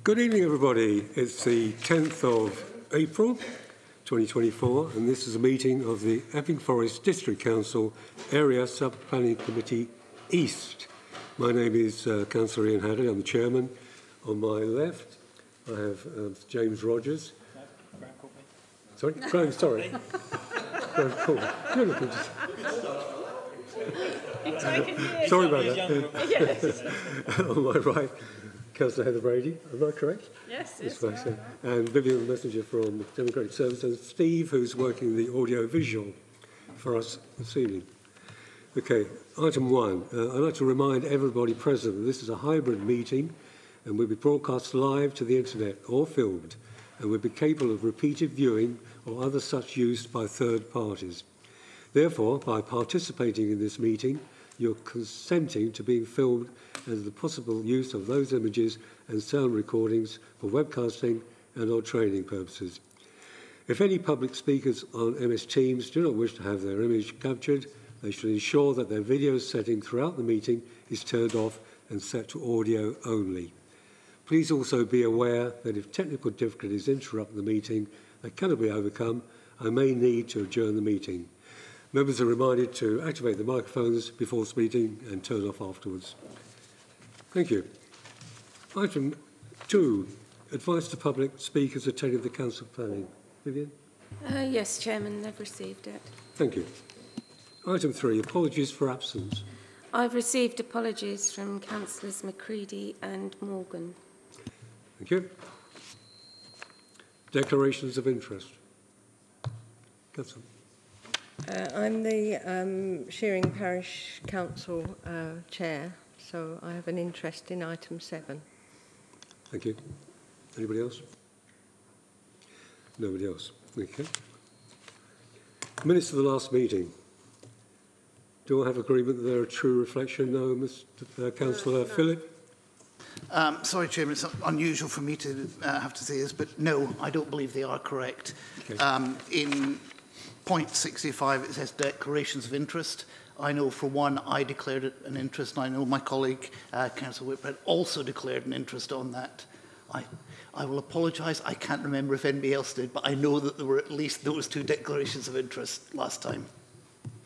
Good evening, everybody. It's the 10th of April 2024, and this is a meeting of the Epping Forest District Council Area Sub-Planning Committee East. My name is Councillor Ian Hadley. I'm the chairman. On my left, I have James Rogers. No, Graham called me. Sorry? Graham, sorry. Graham called me. You're looking just... Sorry about that. Yes. On my right, Councillor Heather Brady. Am I correct? Yes, And Vivian, the messenger from Democratic Service, and Steve, who's working the audio-visual for us this evening. Okay, item one. I'd like to remind everybody present that this is a hybrid meeting and will be broadcast live to the internet or filmed and will be capable of repeated viewing or other such use by third parties. Therefore, by participating in this meeting, you're consenting to being filmed and the possible use of those images and sound recordings for webcasting and or training purposes. If any public speakers on MS Teams do not wish to have their image captured, they should ensure that their video setting throughout the meeting is turned off and set to audio only. Please also be aware that if technical difficulties interrupt the meeting that cannot be overcome, I may need to adjourn the meeting. Members are reminded to activate the microphones before speaking and turn off afterwards. Thank you. Item 2, advice to public speakers attending the Council Planning. Vivian? Yes, Chairman, they've received it. Thank you. Item 3, apologies for absence. I've received apologies from Councillors McCready and Morgan. Thank you. Declarations of interest. Councillor. I'm the Shearing Parish Council Chair, so I have an interest in item 7. Thank you. Anybody else? Nobody else. Okay. Minutes of the last meeting. Do I have agreement that they're a true reflection? No, Mr. Councillor Phillip? Sorry, Chairman, it's unusual for me to have to say this, but no, I don't believe they are correct. Okay. In point 65, it says declarations of interest. I know for one, I declared an interest, and I know my colleague, Councillor Whitbread, also declared an interest on that. I will apologise, I can't remember if anybody else did, but I know that there were at least those 2 declarations of interest last time.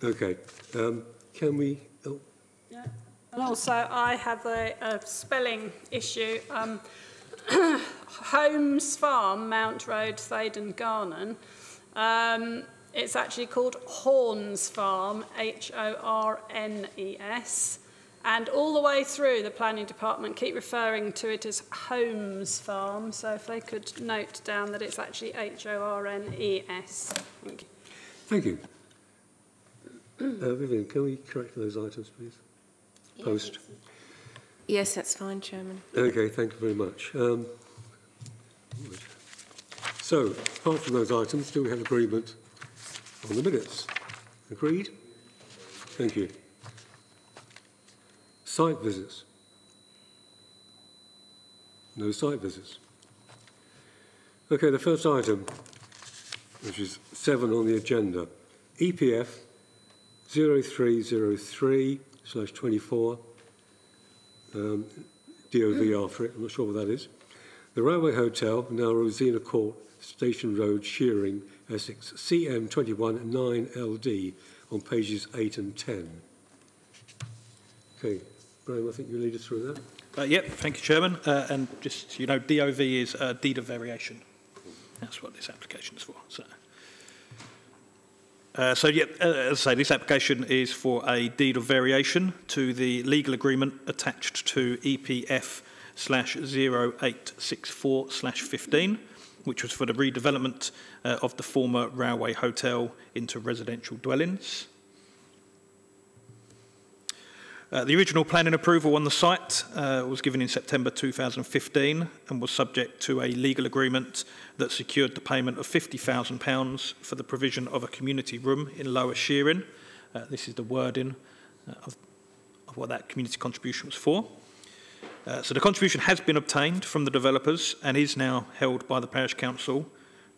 Okay. Can we... Oh. Yeah. And also, I have a spelling issue. Holmes Farm, Mount Road, Thaden, Garnon. It's actually called Horns Farm, H-O-R-N-E-S. And all the way through, the planning department keep referring to it as Holmes Farm. So if they could note down that it's actually H-O-R-N-E-S. Thank you. Thank you. Vivian, can we correct those items, please? Post. Yes, that's fine, Chairman. Okay, thank you very much. So, apart from those items, do we have agreement on the minutes? Agreed? Thank you. Site visits? No site visits. Okay, the first item, which is 7 on the agenda, EPF 0303/24, DOV after it, I'm not sure what that is. The Railway Hotel, now Rosina Court, Station Road, Shearing, Essex, CM21 9LD, on pages 8 and 10. Okay, Graham, I think you lead us through that. Yep, thank you, Chairman. And just, you know, DOV is deed of variation. That's what this application is for. So yeah, as I say, this application is for a deed of variation to the legal agreement attached to EPF/0864/15, which was for the redevelopment of the former Railway Hotel into residential dwellings. The original planning approval on the site was given in September 2015 and was subject to a legal agreement that secured the payment of £50,000 for the provision of a community room in Lower Shearing. This is the wording of what that community contribution was for. So the contribution has been obtained from the developers and is now held by the Parish Council.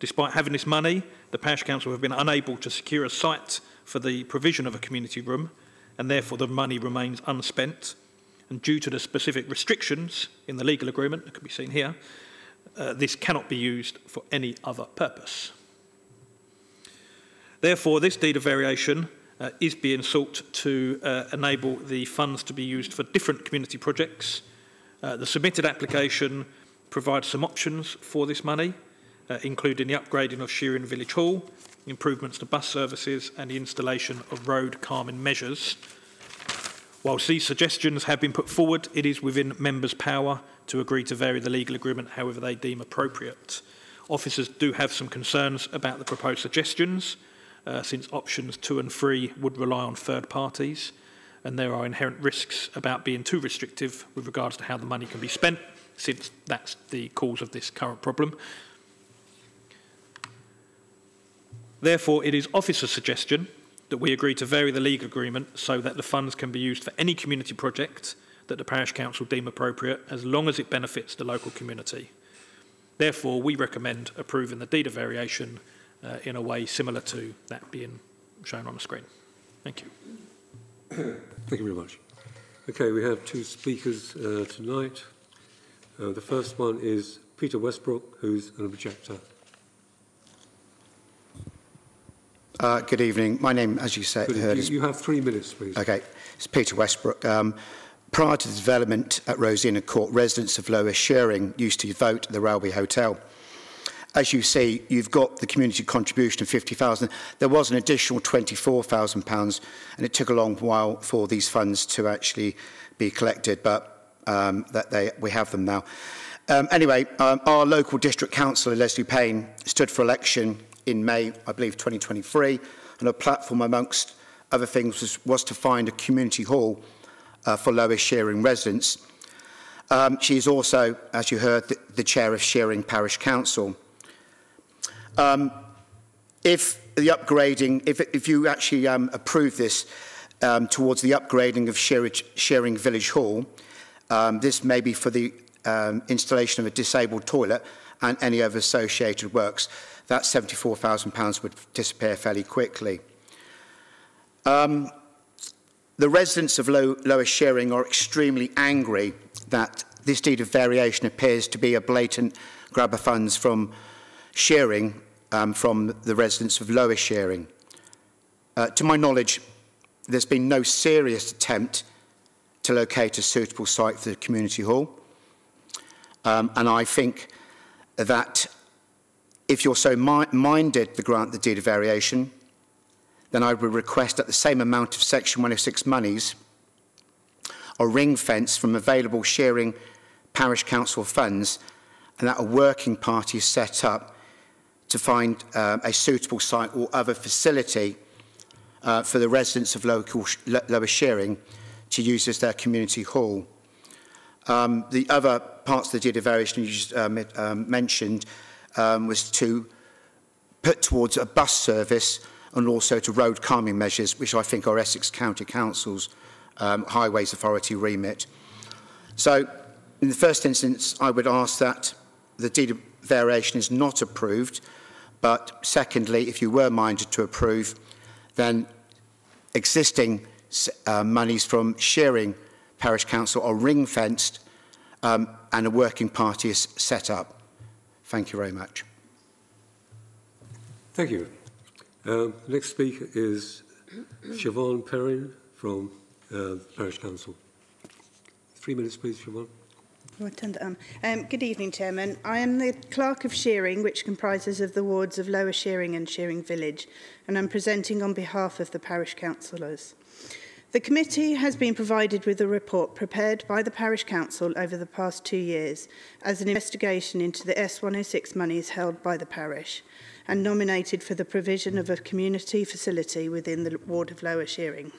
Despite having this money, the Parish Council have been unable to secure a site for the provision of a community room, and therefore the money remains unspent. And due to the specific restrictions in the legal agreement that can be seen here, This cannot be used for any other purpose. Therefore, this deed of variation is being sought to enable the funds to be used for different community projects. The submitted application provides some options for this money, including the upgrading of Shearing Village Hall, improvements to bus services and the installation of road calming measures. Whilst these suggestions have been put forward, it is within members' power to agree to vary the legal agreement however they deem appropriate. Officers do have some concerns about the proposed suggestions, since options 2 and 3 would rely on third parties, and there are inherent risks about being too restrictive with regards to how the money can be spent, since that's the cause of this current problem. Therefore, it is officers' suggestion that we agree to vary the legal agreement so that the funds can be used for any community project that the parish council deem appropriate, as long as it benefits the local community. Therefore, we recommend approving the deed of variation in a way similar to that being shown on the screen. Thank you. Thank you very much. Okay, we have 2 speakers tonight. The first one is Peter Westbrook, who's an objector. Good evening. My name, as you said, you have 3 minutes, please. Okay, it's Peter Westbrook. Prior to the development at Rosina Court, residents of Lower Shearing used to vote at the Railway Hotel. As you see, you've got the community contribution of £50,000. There was an additional £24,000, and it took a long while for these funds to actually be collected, but we have them now. Anyway, our local district councillor, Leslie Payne, stood for election in May, I believe, 2023, and her platform, amongst other things, was to find a community hall for Lower Shearing residents. She is also, as you heard, the chair of Shearing Parish Council. If the upgrading, if you actually approve this towards the upgrading of Shearing Village Hall, this may be for the installation of a disabled toilet and any other associated works. That £74,000 would disappear fairly quickly. The residents of Lower Shearing are extremely angry that this deed of variation appears to be a blatant grab of funds from Shearing, from the residents of Lower Shearing. To my knowledge, there's been no serious attempt to locate a suitable site for the community hall. And I think that if you're so minded to grant the deed of variation, then I would request that the same amount of Section 106 monies are ring-fenced from available Shearing Parish Council funds, and that a working party is set up to find a suitable site or other facility for the residents of Lower Shearing to use as their community hall. The other parts of the deed of variation you just mentioned was to put towards a bus service and also to road calming measures, which I think are Essex County Council's Highways Authority remit. So, in the first instance, I would ask that the deed of variation is not approved, but secondly, if you were minded to approve, then existing monies from Shearing Parish Council are ring-fenced and a working party is set up. Thank you very much. Thank you. Next speaker is Siobhan Perrin from Parish Council. 3 minutes, please, Siobhan. Good evening, Chairman. I am the Clerk of Shearing, which comprises of the wards of Lower Shearing and Shearing Village, and I'm presenting on behalf of the Parish Councillors. The committee has been provided with a report prepared by the Parish Council over the past 2 years as an investigation into the S106 monies held by the parish and nominated for the provision of a community facility within the ward of Lower Shearing.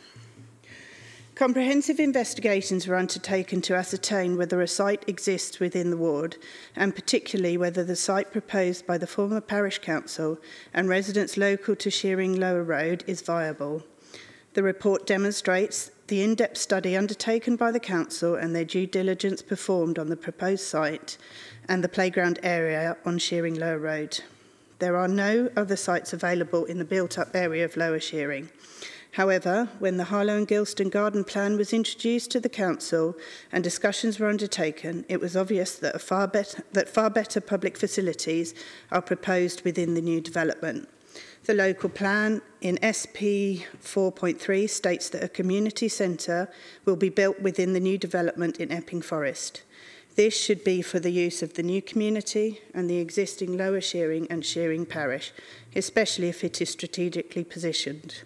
Comprehensive investigations were undertaken to ascertain whether a site exists within the ward, and particularly whether the site proposed by the former Parish Council and residents local to Shearing Lower Road is viable. The report demonstrates the in-depth study undertaken by the Council and their due diligence performed on the proposed site and the playground area on Shearing Lower Road. There are no other sites available in the built-up area of Lower Shearing, However, when the Harlow and Gilston Garden Plan was introduced to the Council and discussions were undertaken, it was obvious that far better public facilities are proposed within the new development. The local plan in SP 4.3 states that a community centre will be built within the new development in Epping Forest. This should be for the use of the new community and the existing Lower Shearing and Shearing parish, especially if it is strategically positioned.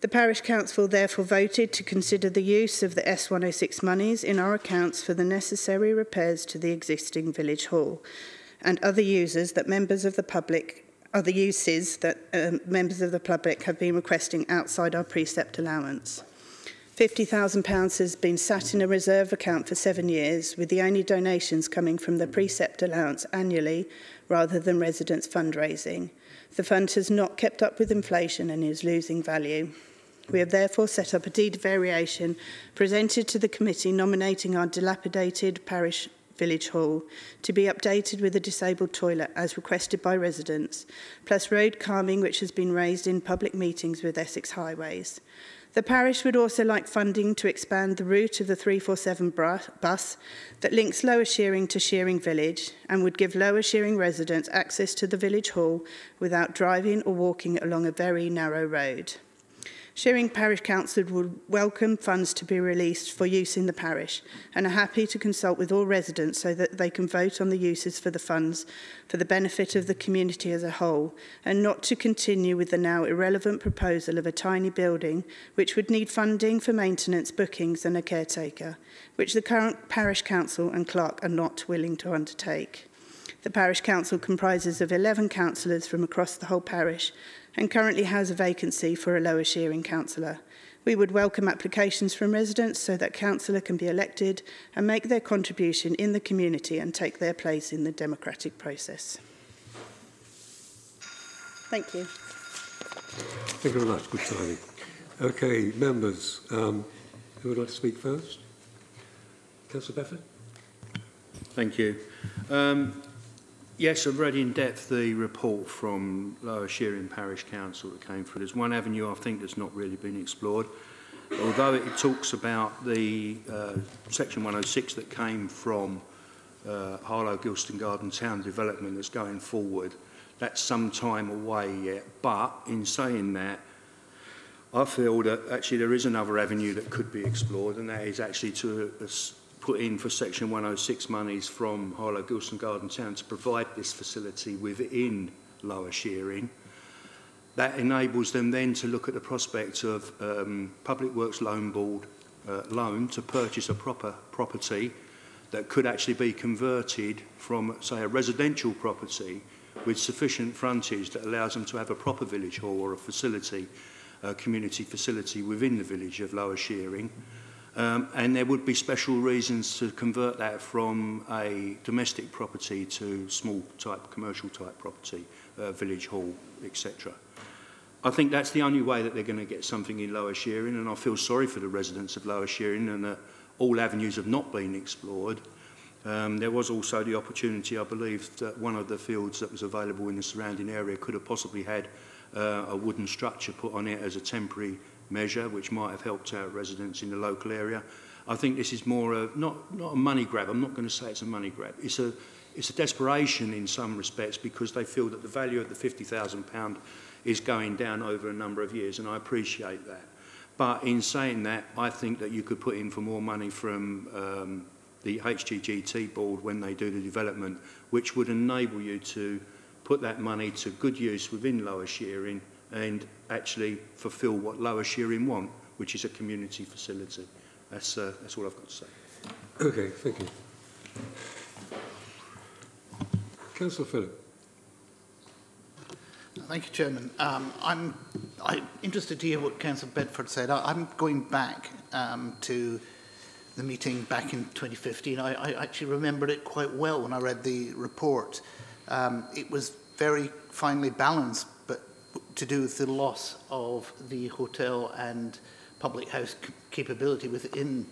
The Parish Council therefore voted to consider the use of the S106 monies in our accounts for the necessary repairs to the existing village hall and other uses that members of the public have been requesting outside our precept allowance. £50,000 has been sat in a reserve account for 7 years, with the only donations coming from the precept allowance annually rather than residents' fundraising. The fund has not kept up with inflation and is losing value. We have therefore set up a deed of variation presented to the committee nominating our dilapidated parish village hall to be updated with a disabled toilet as requested by residents, plus road calming which has been raised in public meetings with Essex Highways. The parish would also like funding to expand the route of the 347 bus that links Lower Shearing to Shearing Village and would give Lower Shearing residents access to the village hall without driving or walking along a very narrow road. Shearing Parish Council would welcome funds to be released for use in the parish and are happy to consult with all residents so that they can vote on the uses for the funds for the benefit of the community as a whole and not to continue with the now irrelevant proposal of a tiny building which would need funding for maintenance, bookings and a caretaker, which the current Parish Council and Clerk are not willing to undertake. The Parish Council comprises of 11 councillors from across the whole parish and currently has a vacancy for a Lower Shearing councillor. We would welcome applications from residents so that councillor can be elected and make their contribution in the community and take their place in the democratic process. Thank you. Thank you very much. Good timing. Okay, members, who would like to speak first? Councillor Befford. Thank you. Yes, I've read in depth the report from Lower Shearing Parish Council that came through. There's one avenue I think that's not really been explored. Although it talks about the Section 106 that came from Harlow Gilston Garden Town development that's going forward, that's some time away yet. But in saying that, I feel that actually there is another avenue that could be explored, and that is actually to put in for Section 106 monies from Harlow Gilston Garden Town to provide this facility within Lower Shearing. That enables them then to look at the prospect of Public Works Loan Board loan to purchase a proper property that could actually be converted from, say, a residential property with sufficient frontage that allows them to have a proper village hall or a facility, a community facility within the village of Lower Shearing. And there would be special reasons to convert that from a domestic property to small type, commercial type property, village hall, etc. I think that's the only way that they're going to get something in Lower Shearing, and I feel sorry for the residents of Lower Shearing and that all avenues have not been explored. There was also the opportunity, I believe, that one of the fields that was available in the surrounding area could have possibly had a wooden structure put on it as a temporary measure, which might have helped out residents in the local area. I think this is more a, not a money grab. I'm not going to say it's a money grab. It's a desperation in some respects because they feel that the value of the £50,000 is going down over a number of years, and I appreciate that. But in saying that, I think that you could put in for more money from the HGGT board when they do the development, which would enable you to put that money to good use within Lower Shearing and actually fulfil what Lower Shearing want, which is a community facility. That's all I've got to say. Okay, thank you. Councillor Phillip. Thank you, Chairman. I'm interested to hear what Councillor Bedford said. I'm going back to the meeting back in 2015. I actually remembered it quite well when I read the report. It was very finely balanced, but to do with the loss of the hotel and public house capability within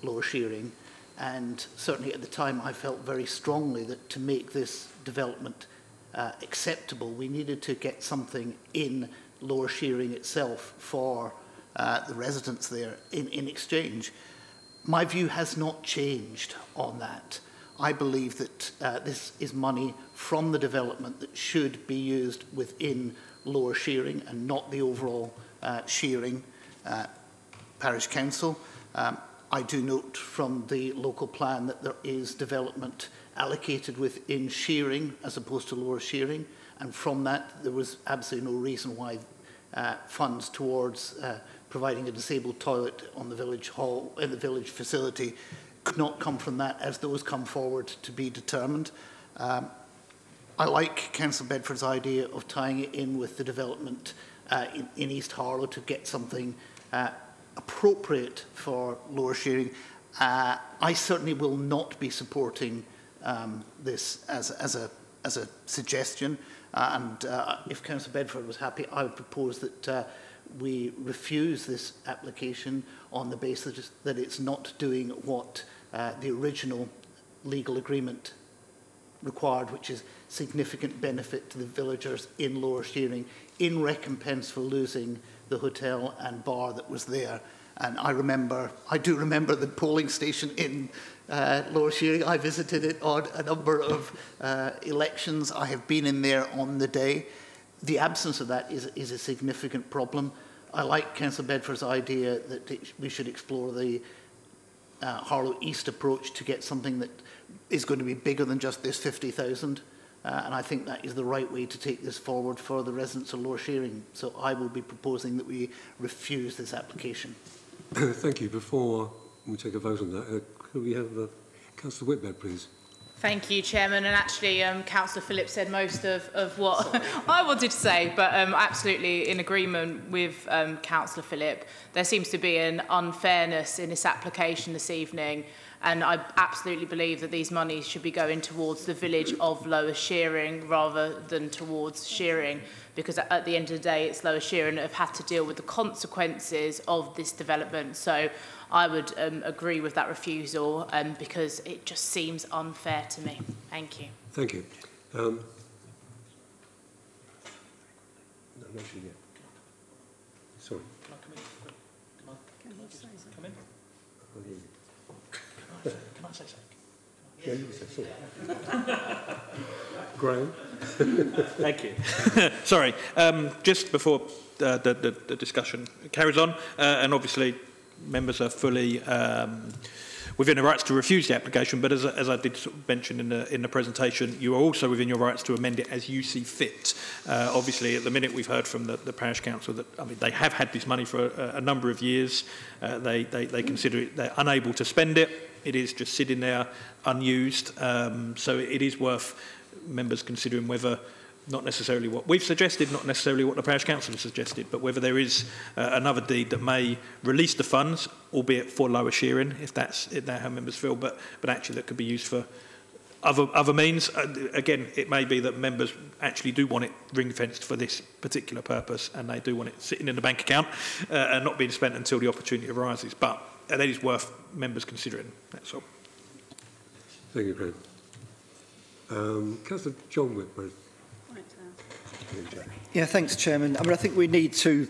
Lower Shearing. And certainly at the time I felt very strongly that to make this development acceptable, we needed to get something in Lower Shearing itself for the residents there in exchange. My view has not changed on that. I believe that this is money from the development that should be used within Lower Shearing and not the overall Shearing Parish Council. I do note from the local plan that there is development allocated within Shearing as opposed to Lower Shearing, and from that there was absolutely no reason why funds towards providing a disabled toilet on the village hall, in the village facility, could not come from that, as those come forward to be determined. I like Councillor Bedford's idea of tying it in with the development in East Harlow to get something appropriate for Lower Shearing. I certainly will not be supporting this as a suggestion, and if Councillor Bedford was happy, I would propose that we refuse this application on the basis that it's not doing what the original legal agreement required, which is significant benefit to the villagers in Lower Shearing in recompense for losing the hotel and bar that was there. And I do remember the polling station in Lower Shearing. I visited it on a number of elections. I have been in there on the day. The absence of that is a significant problem. I like Councillor Bedford's idea that we should explore the Harlow East approach to get something that is going to be bigger than just this 50,000. And I think that is the right way to take this forward for the residents of Lower Shearing. So I will be proposing that we refuse this application. Thank you. Before we take a vote on that, could we have Councillor Whitbread, please? Thank you, Chairman. And actually, Councillor Phillips said most of what I wanted to say, but absolutely in agreement with Councillor Phillip. There seems to be an unfairness in this application this evening, and I absolutely believe that these monies should be going towards the village of Lower Shearing rather than towards Shearing, because at the end of the day, it's Lower Shearing that have had to deal with the consequences of this development. So I would agree with that refusal because it just seems unfair to me. Thank you. Thank you. No, not sure yet. Sorry. Can I come in? Can I say something? Come in? I'll hear you. Can I say something? Yeah, you say sorry. Graham? Thank you. Sorry, just before the discussion carries on, and obviously members are fully within the rights to refuse the application, but as I did sort of mention in the presentation, you are also within your rights to amend it as you see fit. Obviously, at the minute we've heard from the parish council that they have had this money for a number of years. They consider it, they're unable to spend it. It is just sitting there unused. So it is worth members considering whether, not necessarily what we've suggested, not necessarily what the parish council has suggested, but whether there is another deed that may release the funds, albeit for Lower Shearing, if that's how members feel, but actually that could be used for other means. Again, it may be that members actually do want it ring-fenced for this particular purpose, and they do want it sitting in the bank account and not being spent until the opportunity arises. But that is worth members considering, that's all. Thank you, Graham. Councillor John Whitbread. Yeah, thanks, Chairman. I think we need to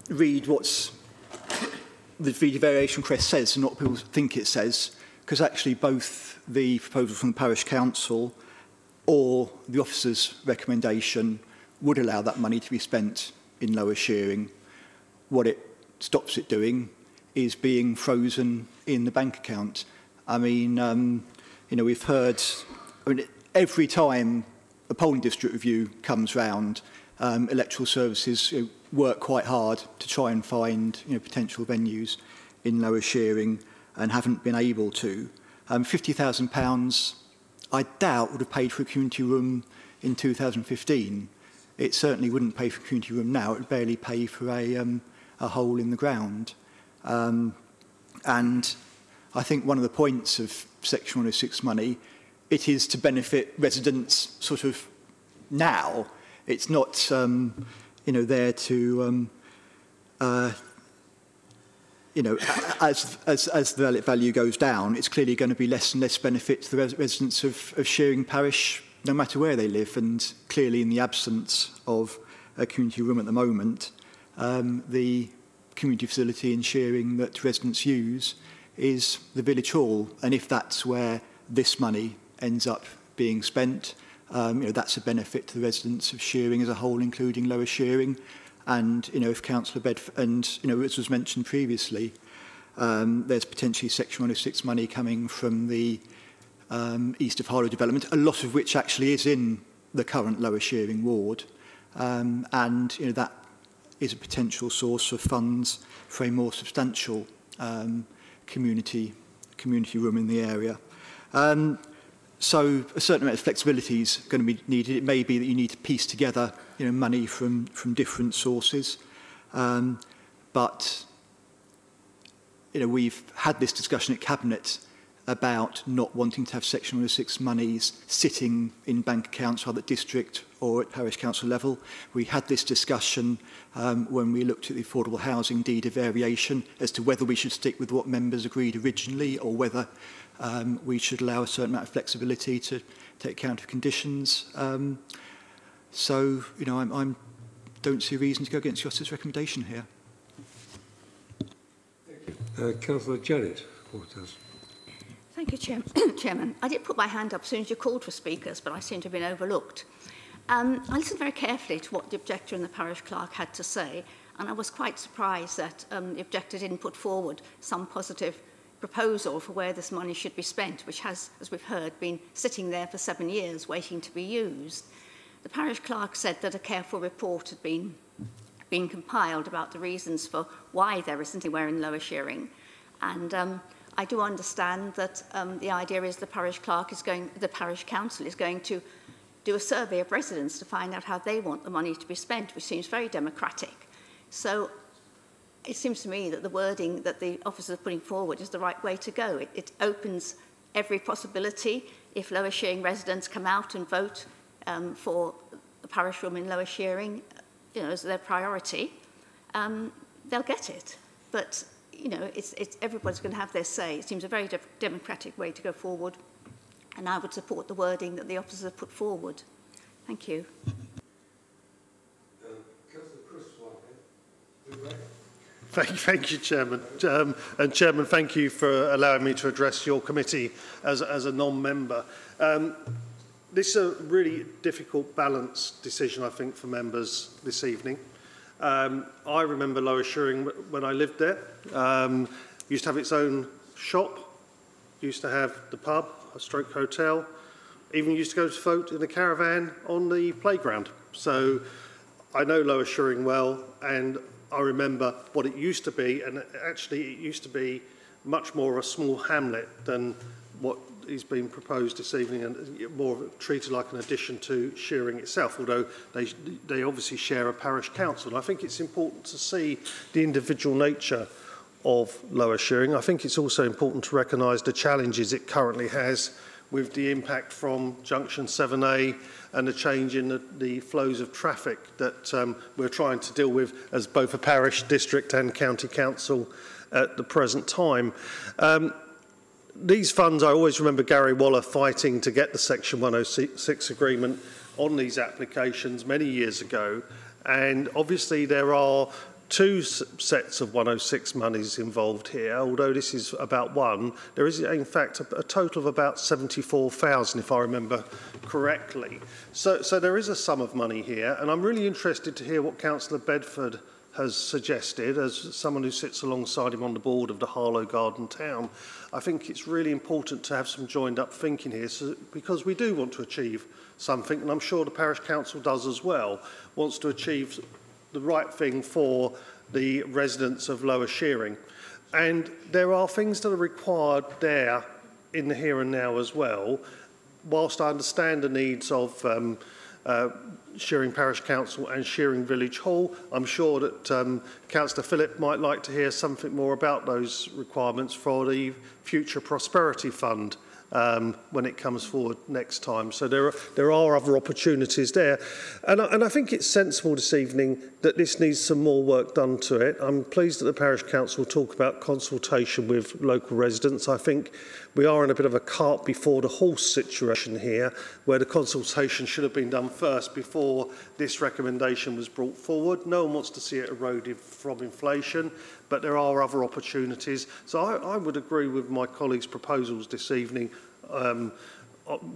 read what's the variation request says and not what people think it says, because actually both the proposal from the Parish Council or the officer's recommendation would allow that money to be spent in Lower Shearing. What it stops it doing is being frozen in the bank account. We've heard, every time a polling district review comes round, electoral services work quite hard to try and find potential venues in Lower Shearing and haven't been able to. £50,000, I doubt, would have paid for a community room in 2015. It certainly wouldn't pay for a community room now. It would barely pay for a hole in the ground. And I think one of the points of Section 106 money, it is to benefit residents sort of now. It's not, there to, as the value goes down, it's clearly going to be less and less benefit to the residents of Shearing Parish, no matter where they live. And clearly, in the absence of a community room at the moment, the community facility in Shearing that residents use is the village hall. And if that's where this money ends up being spent, that's a benefit to the residents of Shearing as a whole, including Lower Shearing. And, if Councillor Bedford, and, as was mentioned previously, there's potentially Section 106 money coming from the East of Harlow development, a lot of which actually is in the current Lower Shearing ward. And, that is a potential source of funds for a more substantial community room in the area. So a certain amount of flexibility is going to be needed. It may be that you need to piece together, money from different sources. But, we've had this discussion at Cabinet about not wanting to have Section 106 monies sitting in bank accounts either at district or at parish council level. We had this discussion when we looked at the affordable housing deed of variation as to whether we should stick with what members agreed originally or whether we should allow a certain amount of flexibility to take account of conditions. So, I don't see a reason to go against Joss's recommendation here. Councillor Janet Waters. Thank you, Chairman. I did put my hand up as soon as you called for speakers, but I seem to have been overlooked. I listened very carefully to what the objector and the parish clerk had to say, and I was quite surprised that the objector didn't put forward some positive proposal for where this money should be spent, which has, as we've heard, been sitting there for 7 years waiting to be used. The parish clerk said that a careful report had been compiled about the reasons for why there isn't anywhere in Lower Shearing, and I do understand that the idea is the parish council is going to do a survey of residents to find out how they want the money to be spent, which seems very democratic. So it seems to me that the wording that the officers are putting forward is the right way to go. It opens every possibility. If Lower Shearing residents come out and vote for the parish room in Lower Shearing, as their priority, they'll get it. But everybody's going to have their say. It seems a very democratic way to go forward, and I would support the wording that the officers have put forward. Thank you. Thank you, Chairman. And Chairman, thank you for allowing me to address your committee as a non-member. This is a really difficult balance decision, I think, for members this evening. I remember Lower Shearing when I lived there. Used to have its own shop, used to have the pub, a stroke hotel, even used to go to vote in a caravan on the playground. So I know Lower Shearing well, and I remember what it used to be, and actually it used to be much more of a small hamlet than what is being proposed this evening, and more treated like an addition to Shearing itself, although they obviously share a parish council. And I think it's important to see the individual nature of Lower Shearing. I think it's also important to recognise the challenges it currently has with the impact from Junction 7A and the change in the flows of traffic that we're trying to deal with as both a parish, district and county council at the present time. These funds, I always remember Gary Waller fighting to get the Section 106 agreement on these applications many years ago, and obviously there are two sets of 106 monies involved here, although this is about one. There is, in fact, a total of about 74,000, if I remember correctly. So there is a sum of money here, and I'm really interested to hear what Councillor Bedford has suggested, as someone who sits alongside him on the board of the Harlow Garden Town. I think it's really important to have some joined-up thinking here, because we do want to achieve something, and I'm sure the Parish Council does as well, wants to achieve the right thing for the residents of Lower Shearing. And there are things that are required there in the here and now as well. Whilst I understand the needs of Shearing Parish Council and Shearing Village Hall, I'm sure that Councillor Phillip might like to hear something more about those requirements for the Future Prosperity Fund when it comes forward next time. So there are other opportunities there. And I think it's sensible this evening that this needs some more work done to it. I'm pleased that the Parish Council talk about consultation with local residents. I think we are in a bit of a cart before the horse situation here, where the consultation should have been done first before this recommendation was brought forward. No one wants to see it eroded from inflation, but there are other opportunities. So I would agree with my colleagues' proposals this evening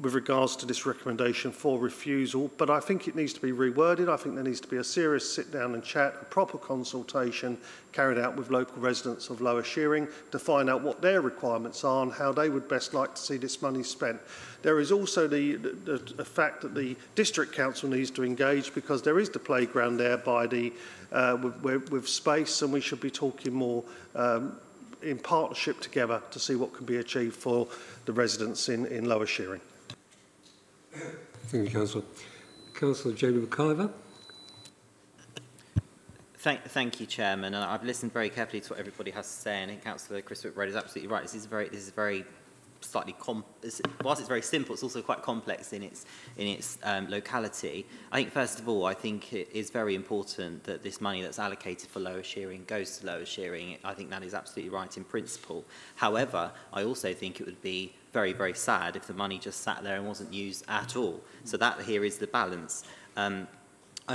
with regards to this recommendation for refusal, but I think it needs to be reworded. I think there needs to be a serious sit down and chat, a proper consultation carried out with local residents of Lower Shearing to find out what their requirements are and how they would best like to see this money spent. There is also the fact that the District Council needs to engage, because there is the playground there by the with space, and we should be talking more in partnership together to see what can be achieved for the residents in Lower Shearing. Thank you, Councillor. Councillor Jamie McIver. Thank you, Chairman. I've listened very carefully to what everybody has to say, and I think Councillor Chris Whitbread is absolutely right. This is very slightly whilst it's very simple, it's also quite complex in its locality. I think first of all, I think it is very important that this money that's allocated for Lower Shearing goes to Lower Shearing. I think that is absolutely right in principle. However, I also think it would be very, very sad if the money just sat there and wasn't used at all. So that here is the balance. I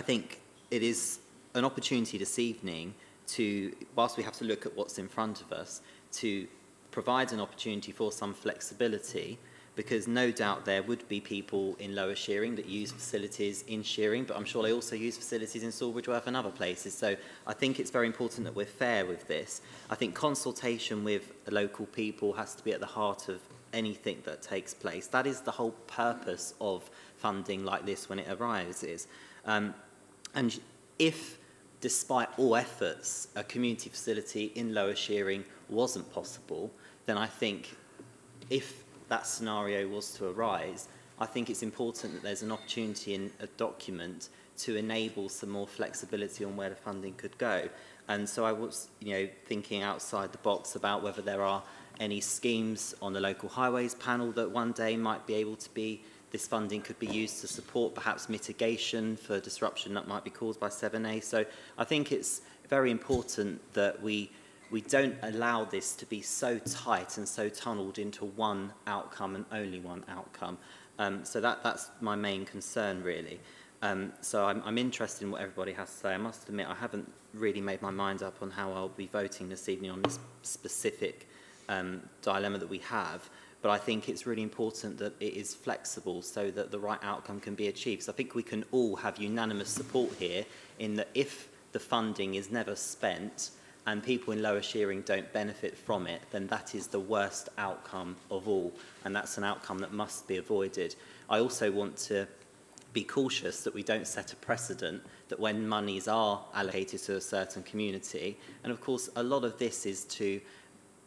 think it is an opportunity this evening to, whilst we have to look at what's in front of us, to provide an opportunity for some flexibility, because no doubt there would be people in Lower Shearing that use facilities in Shearing, but I'm sure they also use facilities in Sawbridgeworth and other places. So I think it's very important that we're fair with this. I think consultation with the local people has to be at the heart of anything that takes place. That is the whole purpose of funding like this when it arises. And if, despite all efforts, a community facility in Lower Shearing wasn't possible, then I think if that scenario was to arise, I think it's important that there's an opportunity in a document to enable some more flexibility on where the funding could go. And so I was, thinking outside the box about whether there are any schemes on the local highways panel that one day might be able to be, this funding could be used to support perhaps mitigation for disruption that might be caused by 7A. So I think it's very important that we don't allow this to be so tight and so tunnelled into one outcome and only one outcome. So that's my main concern, really. So I'm interested in what everybody has to say. I must admit, I haven't really made my mind up on how I'll be voting this evening on this specific dilemma that we have. But I think it's really important that it is flexible so that the right outcome can be achieved. So I think we can all have unanimous support here in that if the funding is never spent and people in Lower Shearing don't benefit from it, then that is the worst outcome of all. And that's an outcome that must be avoided. I also want to be cautious that we don't set a precedent that when monies are allocated to a certain community, and of course a lot of this is to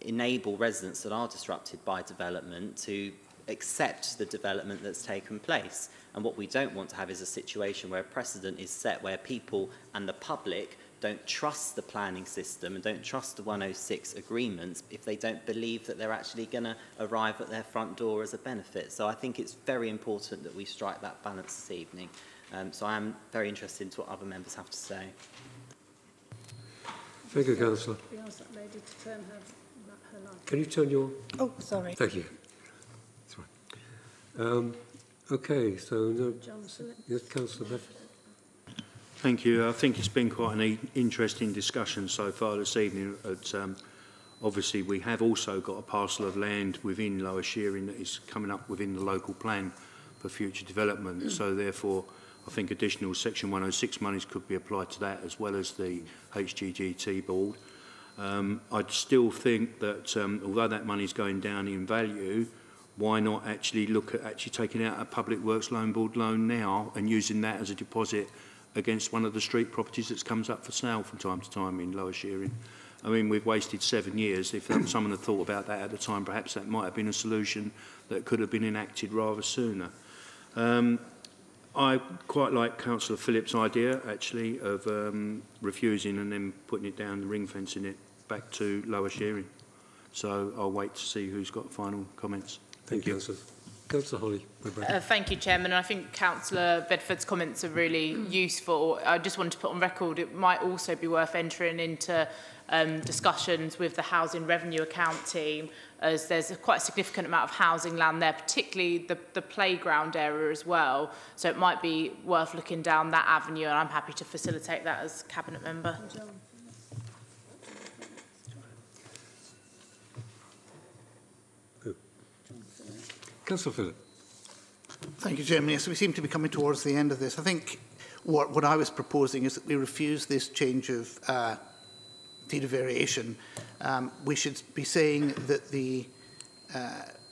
enable residents that are disrupted by development to accept the development that's taken place. And what we don't want to have is a situation where a precedent is set where people and the public don't trust the planning system and don't trust the 106 agreements if they don't believe that they're actually going to arrive at their front door as a benefit. So I think it's very important that we strike that balance this evening. So I am very interested in what other members have to say. Thank you, Councillor. We asked that lady to turn her light. Can you turn your... Oh, sorry. Thank you. That's right. Okay, so no... Yes, Councillor Bedford. Thank you. I think it's been quite an interesting discussion so far this evening. Obviously, we have also got a parcel of land within Lower Shearing that is coming up within the local plan for future development. So therefore, I think additional Section 106 monies could be applied to that as well as the HGGT board. I'd still think that although that money is going down in value, why not actually look at taking out a Public Works Loan Board loan now and using that as a deposit against one of the street properties that comes up for sale from time to time in Lower Shearing. I mean, we've wasted 7 years. If someone had thought about that at the time, perhaps that might have been a solution that could have been enacted rather sooner. I quite like Councillor Phillips' idea, actually, of refusing and then putting it down, ring fencing it back to Lower Shearing. So I'll wait to see who's got final comments. Thank you, Councillor. Councillor Holly. Thank you, Chairman. And I think Councillor Bedford's comments are really useful. I just wanted to put on record it might also be worth entering into discussions with the Housing Revenue Account team, as there's quite a significant amount of housing land there, particularly the playground area as well. So it might be worth looking down that avenue, and I'm happy to facilitate that as Cabinet Member. Councillor Phillip. Thank you, Chairman. Yes, we seem to be coming towards the end of this. I think what I was proposing is that we refuse this change of deed of variation. We should be saying that the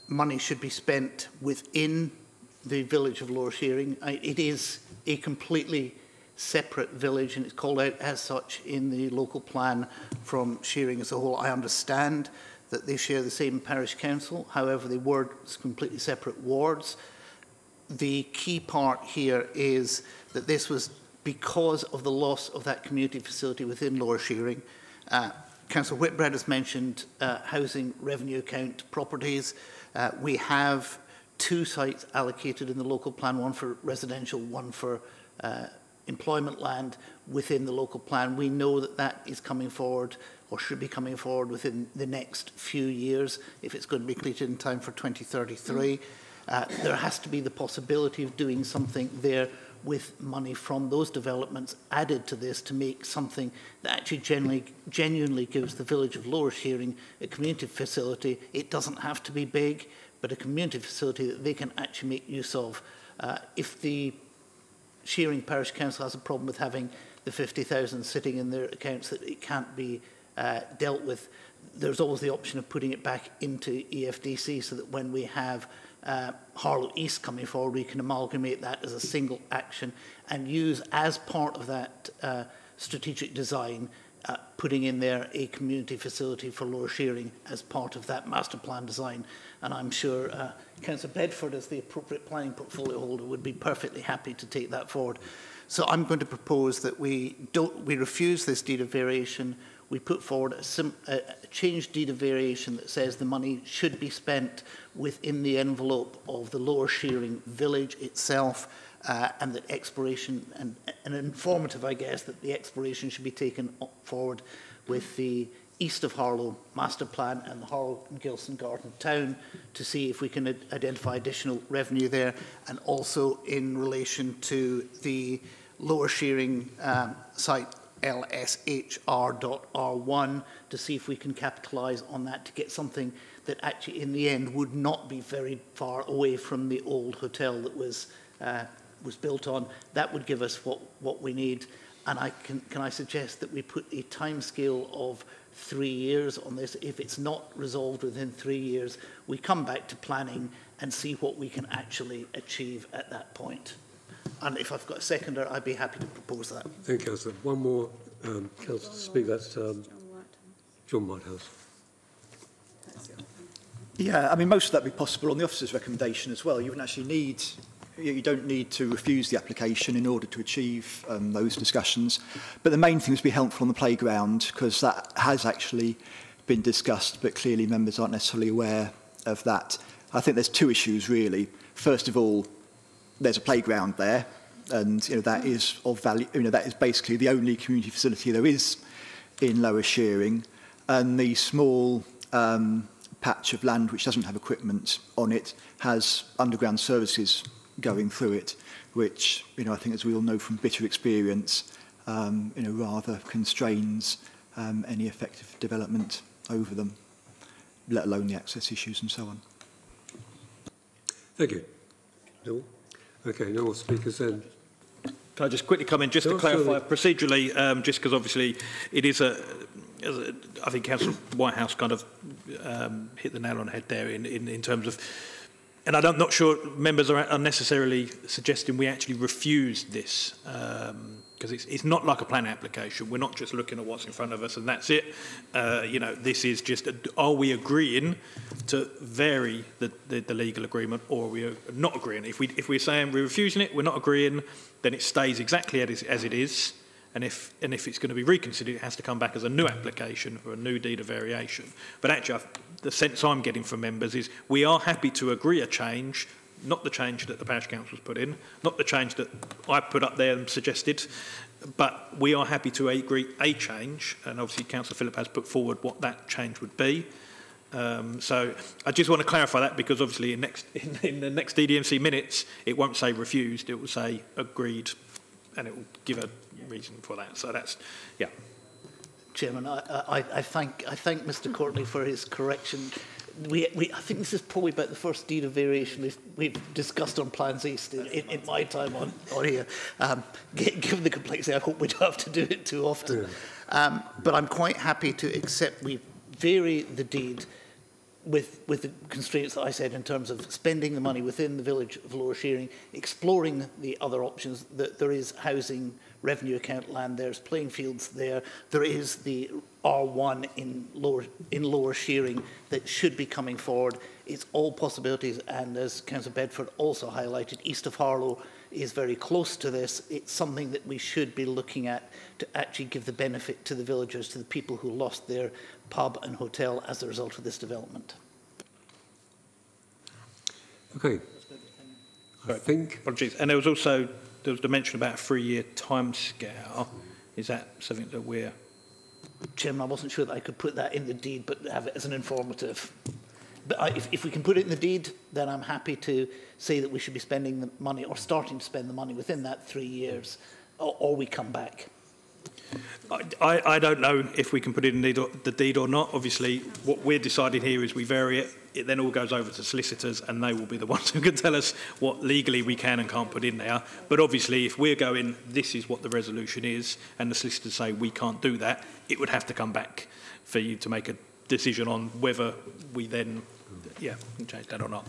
money should be spent within the village of Lower Shearing. It is a completely separate village, and it's called out as such in the local plan from Shearing as a whole. I understand that they share the same parish council, however they word completely separate wards. The key part here is that this was because of the loss of that community facility within Lower Shearing. Councillor Whitbread has mentioned housing revenue account properties. We have 2 sites allocated in the local plan, one for residential, one for employment land within the local plan. We know that that is coming forward, or should be coming forward within the next few years if it's going to be completed in time for 2033. There has to be the possibility of doing something there with money from those developments added to this to make something that actually genuinely gives the village of Lower Shearing a community facility. It doesn't have to be big, but a community facility that they can actually make use of. If the Shearing Parish Council has a problem with having the 50,000 sitting in their accounts that it can't be dealt with, there's always the option of putting it back into EFDC so that when we have Harlow East coming forward, we can amalgamate that as a single action and use as part of that strategic design, putting in there a community facility for Lower Shearing as part of that master plan design. And I'm sure Councillor Bedford, as the appropriate planning portfolio holder, would be perfectly happy to take that forward. So I'm going to propose that we refuse this deed of variation. We put forward a changed deed of variation that says the money should be spent within the envelope of the Lower Shearing village itself, and that exploration, and informative, I guess, that the exploration should be taken forward with the east of Harlow master plan and the Harlow and Gilson Garden Town to see if we can identify additional revenue there, and also in relation to the Lower Shearing site LSHR.R1 to see if we can capitalise on that to get something that actually in the end would not be very far away from the old hotel that was built on. That would give us what we need. And can I suggest that we put a timescale of 3 years on this? If it's not resolved within 3 years, we come back to planning and see what we can actually achieve at that point. And if I've got a seconder, I'd be happy to propose that. Thank you, Councillor. One more Councillor to speak. That's John Whitehouse. Yeah, I mean, most of that would be possible on the officer's recommendation as well. You wouldn't actually need, you don't need to refuse the application in order to achieve those discussions. But the main thing is to be helpful on the playground, because that has actually been discussed, but clearly members aren't necessarily aware of that. I think there's 2 issues, really. First of all, there's a playground there, and that is of value. That is basically the only community facility there is in Lower Shearing, and the small patch of land which doesn't have equipment on it has underground services going through it, which I think, as we all know from bitter experience, rather constrains any effective development over them, let alone the access issues and so on. Thank you. Bill? Okay, no more speakers then. Can I just quickly come in, just to clarify procedurally, just because obviously it is I think Councillor Whitehouse kind of hit the nail on the head there in terms of, and I'm not sure members are necessarily suggesting we actually refuse this, because it's not like a plan application. We're not just looking at what's in front of us and that's it. This is just, are we agreeing to vary the legal agreement, or are we not agreeing? If we're saying we're refusing it, we're not agreeing, then it stays exactly as it is. And if it's going to be reconsidered, it has to come back as a new application for a new deed of variation. But actually, the sense I'm getting from members is we are happy to agree a change, not the change that the parish council's put in, not the change that I put up there and suggested, but we are happy to agree a change, and obviously Councillor Phillip has put forward what that change would be. So I just want to clarify that, because obviously in the next DDMC minutes, it won't say refused, it will say agreed, and it will give a reason for that. So that's, yeah. Chairman, I thank Mr Courtney for his correction. I think this is probably about the first deed of variation we've discussed on Plans East in my time on here. Given the complexity, I hope we don't have to do it too often. But I'm quite happy to accept we vary the deed with the constraints that I said in terms of spending the money within the village of Lower Shearing, exploring the other options. That there is housing revenue account land, there's playing fields there, there is the R1 in Lower Shearing that should be coming forward. It's all possibilities, and as Councillor Bedford also highlighted, east of Harlow is very close to this. It's something that we should be looking at to actually give the benefit to the villagers, to the people who lost their pub and hotel as a result of this development. Okay. I think... Apologies. And there was the mention about a 3-year timescale. Is that something that we're... Chairman, I wasn't sure that I could put that in the deed, but have it as an informative. But if we can put it in the deed, then I'm happy to say that we should be spending the money, or starting to spend the money within that 3 years, or we come back. I don't know if we can put it in the deed or not. Obviously, what we're deciding here is we vary it. It then all goes over to solicitors, and they will be the ones who can tell us what legally we can and can't put in there. But obviously, if we're going, this is what the resolution is, and the solicitors say we can't do that, it would have to come back for you to make a decision on whether we then, can change that or not.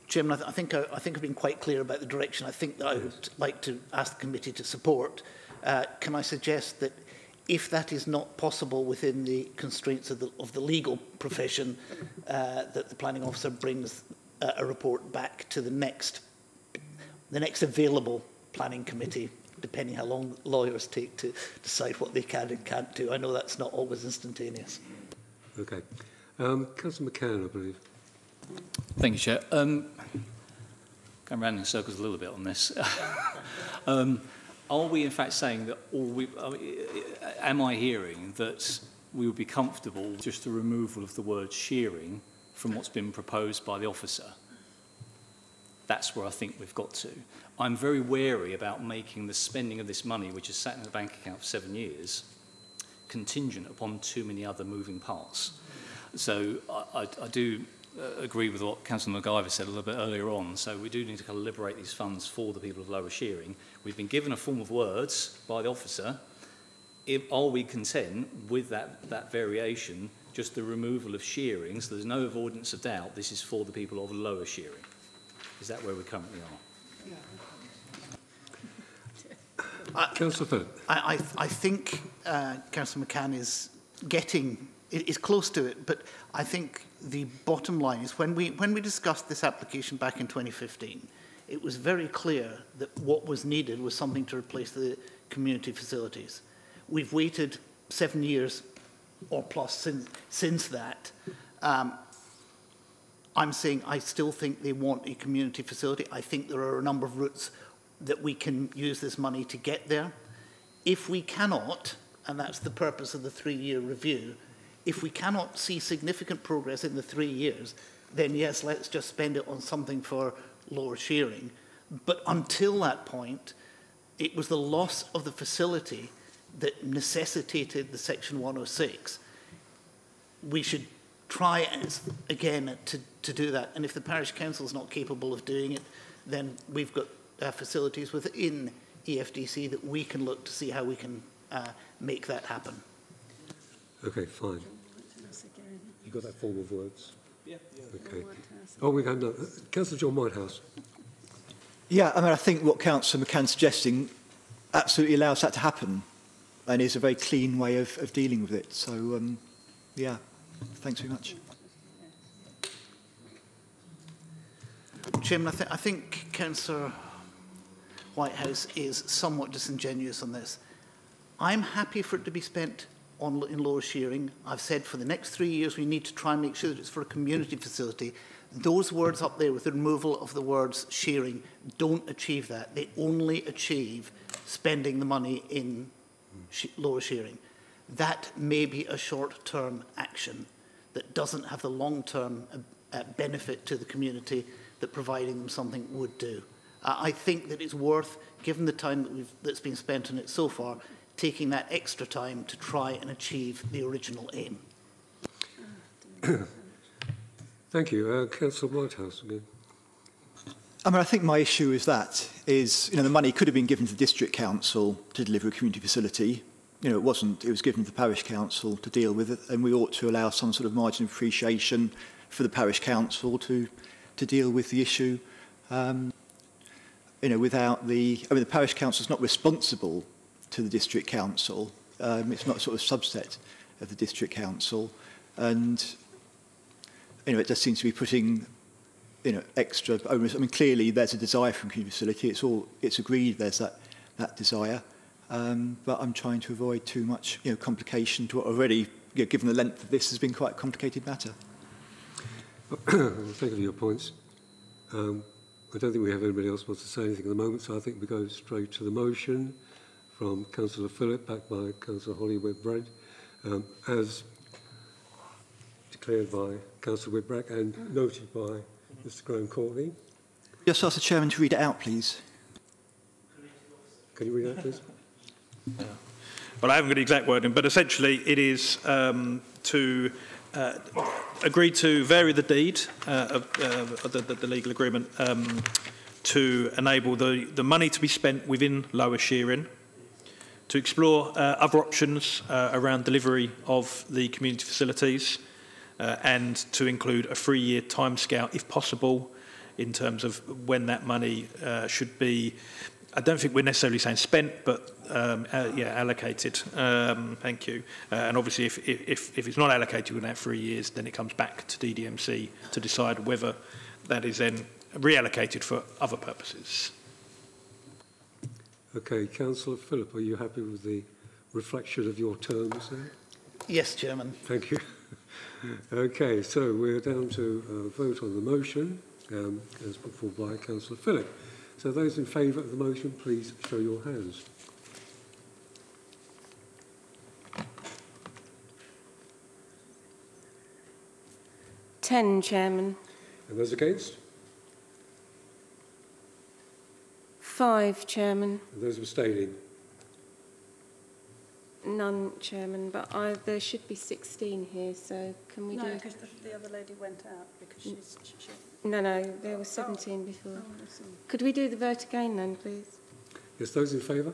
Chairman, I think I've been quite clear about the direction I think that I would like to ask the committee to support. Can I suggest that if that is not possible within the constraints of the legal profession, that the planning officer brings a report back to the next available planning committee, depending how long lawyers take to decide what they can and can't do. I know that's not always instantaneous. Okay. Councillor McCann, I believe. Thank you, Chair. Going round in circles a little bit on this. Are we in fact saying that am I hearing that we would be comfortable with just the removal of the word shearing from what's been proposed by the officer? That's where I think we've got to. I'm very wary about making the spending of this money, which has sat in the bank account for 7 years, contingent upon too many other moving parts. So I do agree with what Councillor MacGyver said a little bit earlier on. So we do need to kind of liberate these funds for the people of Lower Shearing. We've been given a form of words by the officer. Are we content with that variation, just the removal of shearing, so there's no avoidance of doubt this is for the people of Lower Shearing? Is that where we currently are? Councillor Phillip. I think Councillor McCann is close to it, but I think the bottom line is when we discussed this application back in 2015, it was very clear that what was needed was something to replace the community facilities. We've waited 7 years or plus since that. I'm saying I still think they want a community facility. I think there are a number of routes that we can use this money to get there. If we cannot, and that's the purpose of the 3-year review, if we cannot see significant progress in the 3 years, then yes, let's just spend it on something for Lower Shearing. But until that point, it was the loss of the facility that necessitated the Section 106. We should try again to do that. And if the parish council is not capable of doing it, then we've got facilities within EFDC that we can look to see how we can make that happen. Okay, fine. You got that form of words? Yeah. Okay. Oh, we have no. Councillor John Whitehouse. Yeah, I mean, I think what Councillor McCann's suggesting absolutely allows that to happen, and is a very clean way of dealing with it. So, yeah, thanks very much. Chairman, I think Councillor Whitehouse is somewhat disingenuous on this. I'm happy for it to be spent in Lower Shearing. I've said for the next 3 years we need to try and make sure that it's for a community facility. Those words up there with the removal of the words shearing don't achieve that. They only achieve spending the money in Lower Shearing. That may be a short-term action that doesn't have the long-term benefit to the community that providing them something would do. I think that it's worth, given the time that's been spent on it so far, taking that extra time to try and achieve the original aim. Thank you. Councillor Whitehouse again. I mean, I think my issue is the money could have been given to the district council to deliver a community facility. It wasn't. It was given to the parish council to deal with it, and we ought to allow some sort of margin of appreciation for the parish council to deal with the issue. Without the parish council is not responsible to the district council. It's not a sort of subset of the district council, and it just seems to be putting extra onus. I mean, clearly there's a desire for a community facility. It's agreed there's that desire, but I'm trying to avoid too much complication to what already, given the length of this, has been quite a complicated matter. Thank you for your points. I don't think we have anybody else who wants to say anything at the moment, so I think we go straight to the motion from Councillor Phillip, backed by Councillor Holly Whitbread, as declared by Councillor Whitbread and noted by Mr Graham Courtney. Just ask the Chairman to read it out, please. Can you read it out, please? Yeah. Well, I haven't got the exact wording, but essentially it is to agree to vary the deed of the legal agreement to enable the money to be spent within Lower Shearing, to explore other options around delivery of the community facilities, and to include a 3-year timescale, if possible, in terms of when that money should be. I don't think we're necessarily saying spent, but allocated. Thank you. And obviously, if it's not allocated within that 3 years, then it comes back to DDMC to decide whether that is then reallocated for other purposes. Okay, Councillor Phillip, are you happy with the reflection of your terms there? Yes, Chairman. Thank you. Okay, so we're down to vote on the motion as put forward by Councillor Phillip. So those in favour of the motion, please show your hands. Ten, Chairman. And those against? 5, Chairman. And those abstaining? None, Chairman, but there should be 16 here, so can we do... No, because the other lady went out because she's... No, there was 17 before. Could we do the vote again then, please? Yes, those in favour?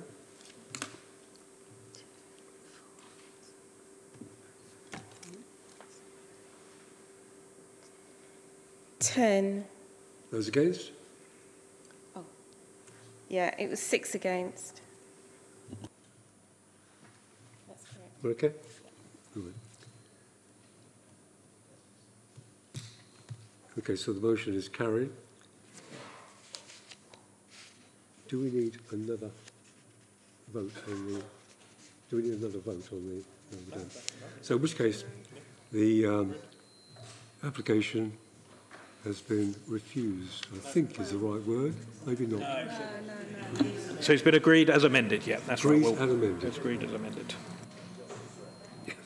Ten. Those against? Oh. Yeah, it was 6 against. That's correct. Okay. Good. Okay, so the motion is carried. Do we need another vote on the... Do we need another vote on the... No, we don't. So in which case, the application has been refused, I think is the right word, maybe not. No. So it's been agreed as amended, yeah, that's agreed right. As amended. It's agreed as amended. Yes.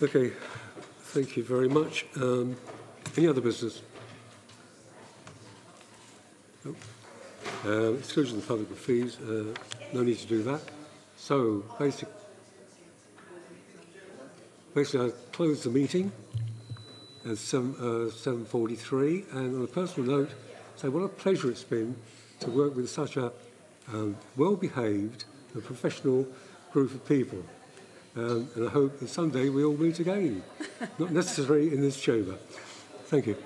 Okay, thank you very much. Any other business? No. Exclusion of public fees, no need to do that. So, basically I closed the meeting at 7:43, and on a personal note, say what a pleasure it's been to work with such a well-behaved and professional group of people. And I hope that someday we all meet again, not necessarily in this chamber. Thank you.